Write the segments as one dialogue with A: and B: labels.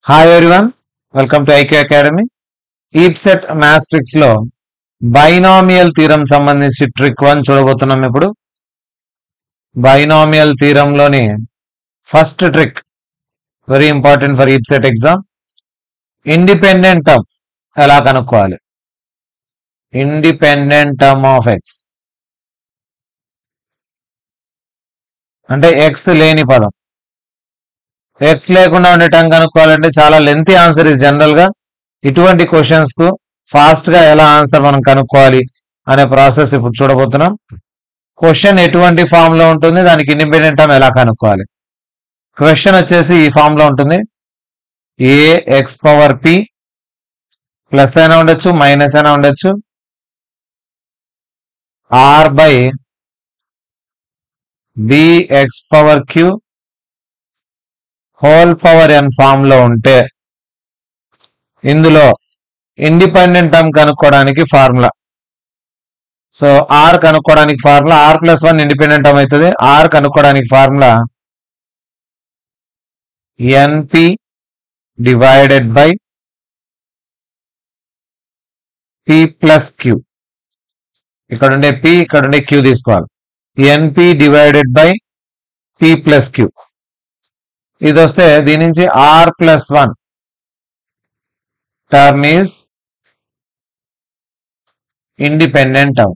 A: Hi everyone, welcome to IQ academy. EAPCET matrix లో binomial theorem సంబంధించి trick 1 చూడబోతున్నాం. ఇప్పుడు బైనామియల్ థీరంలోని first trick very important for EAPCET exam. Independent term ఎలా కనుక్కోవాలి. ఇండిపెండెంట్ టర్మ్ ఆఫ్ ఎక్స్ అంటే ఎక్స్ లేని పదం. ఎక్స్ లేకుండా ఉండే టర్మ్ కనుక్కోవాలంటే చాలా లెంతీ ఆన్సర్. ఇది జనరల్ గా ఇటువంటి క్వశ్చన్స్ కు ఫాస్ట్ గా ఎలా ఆన్సర్ మనం కనుక్కోవాలి అనే ప్రాసెస్ ఇప్పుడు చూడబోతున్నాం. క్వశ్చన్ ఎటువంటి ఫామ్ లో ఉంటుంది, దానికి ఇండిపెండెంట్ టర్మ్ ఎలా కనుక్కోవాలి. క్వశ్చన్ వచ్చేసి ఈ ఫామ్ లో ఉంటుంది. A X power P plus అయినా ఉండొచ్చు, మైనస్ అయినా ఉండొచ్చు, or by B X power Q whole power N form లో ఉంటే ఇందులో ఇండిపెండెంట్ టర్మ్ కనుక్కోవడానికి ఫార్ములా. సో ఆర్ కనుక్కోవడానికి formula R plus 1 independent term అవుతుంది. ఆర్ కనుక్కోవడానికి formula NP divided by P plus Q. ఇక్కడ ఉండే పి, ఇక్కడ ఉండే క్యూ తీసుకోవాలి. NP divided by P plus Q. ఇది వస్తే దీని నుంచి R plus 1 term is independent term.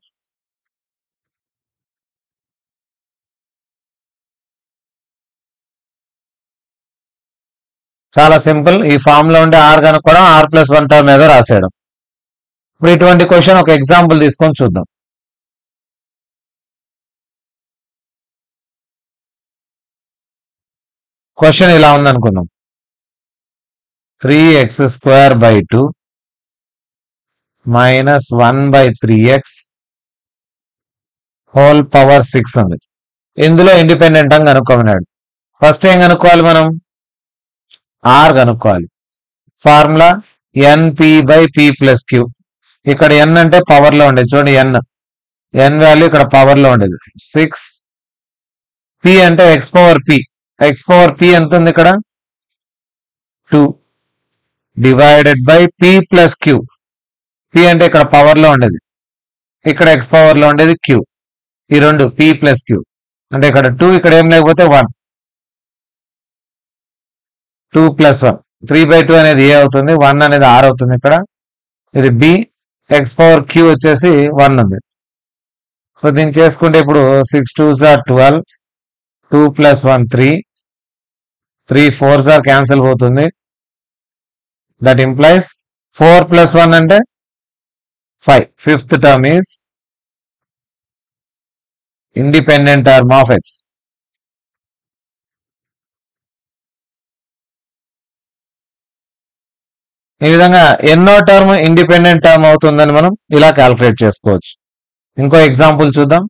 A: చాలా సింపుల్. ఈ ఫామ్ లో ఉండే ఆర్ కనుక్కోవడం, ఆర్ ప్లస్ 1 టర్మ్ ఏదో రాసేయడం. ఇప్పుడు ఇటువంటి క్వశ్చన్ ఒక ఎగ్జాంపుల్ తీసుకొని చూద్దాం. క్వశ్చన్ ఇలా ఉందనుకుందాం. 3x² / 2 minus 1/3x whole power 6 ఉంది. ఇందులో ఇండిపెండెంట్ టర్మ్ కనుక్కోమన్నాడు. ఫస్ట్ ఏం కనుక్కోవాలి మనం? ఆర్ కనుక్కోవాలి. Formula NP by P plus Q. ఇక్కడ ఎన్ అంటే పవర్ లో ఉండేది. చూడండి, ఎన్ వాల్యూ ఇక్కడ పవర్ లో ఉండేది 6. పి అంటే X power P. X power P ఎంత ఉంది ఇక్కడ? 2 divided by P plus Q. పి అంటే ఇక్కడ పవర్ లో ఉండేది, ఇక్కడ ఎక్స్ పవర్ లో ఉండేది క్యూ. ఈ రెండు పి ప్లస్ క్యూ అంటే ఇక్కడ 2, ఇక్కడ ఏం లేకపోతే 1. 2 + 1 3/2 అనేది ఏ అవుతుంది, 1 అనేది ఆర్ అవుతుంది. ఇక్కడ ఇది బి, ఎక్స్ పవర్ క్యూ వచ్చేసి 1 ఉంది. సో దీన్ని చేసుకుంటే ఇప్పుడు 6 2s are 12, 2 + 1 3, 3 4s are cancel పోతుంది. దట్ ఇంప్లైస్ 4 + 1 అంటే 5. Fifth term is independent term of X. ఈ విధంగా ఎన్నో టర్మ్ ఇండిపెండెంట్ టర్మ్ అవుతుందని మనం ఇలా క్యాల్కులేట్ చేసుకోవచ్చు. ఇంకో ఎగ్జాంపుల్ చూద్దాం.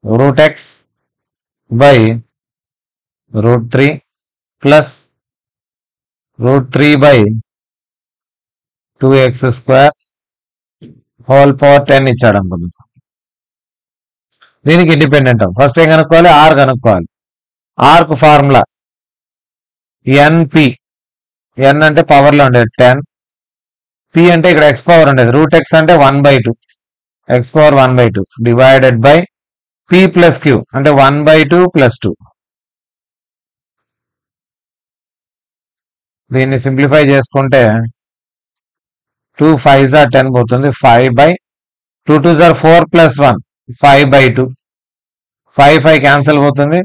A: √x by √3 plus √3 by 2x² whole power 10 ఇచ్చాడు అనుకుందాం. దీనికి ఇండిపెండెంట్ టర్మ్ ఫస్ట్ ఏం కనుక్కోవాలి? ఆర్ కనుక్కోవాలి. ఆర్ కు ఫార్ములా ఎన్పి. ఎన్ అంటే పవర్ లో ఉండేది 10. పి అంటే ఇక్కడ ఎక్స్ పవర్ ఉండేది. √x అంటే 1/2, X power 1/2 divided by P plus Q అంటే 1/2 + 2. దీన్ని సింప్లిఫై చేసుకుంటే 2 5s are 10 పోతుంది. 5/2 2s are 4 + 1 5/2. 5 క్యాన్సిల్ పోతుంది.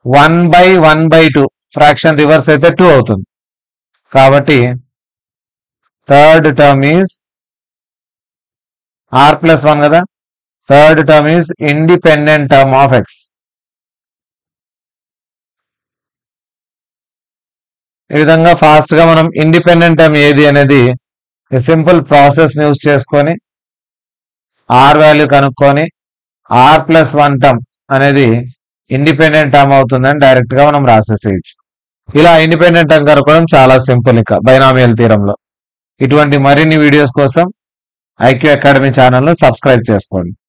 A: 1/1/2 ఫ్రాక్షన్ రివర్స్ అయితే 2 అవుతుంది. కాబట్టి third term is R plus 1 కదా. Third term is independent term of X. ఈ విధంగా ఫాస్ట్ గా మనం ఇండిపెండెంట్ టర్మ్ ఏది అనేది సింపుల్ ప్రాసెస్ యూజ్ చేసుకొని ఆర్ వాల్యూ కనుక్కొని ఆర్ ప్లస్ 1 టర్మ్ అనేది ఇండిపెండెంట్ టర్మ్ అవుతుందని డైరెక్ట్ గా మనం రాసేసేయచ్చు. ఇలా ఇండిపెండెంట్ టర్మ్ కనుక్కోవడం చాలా సింపుల్. ఇక బైనామియల్ థీరంలో ఇటువంటి మరిన్ని వీడియోస్ కోసం ఐక్యూ అకాడమీ ఛానల్ ను సబ్స్క్రైబ్ చేసుకోండి.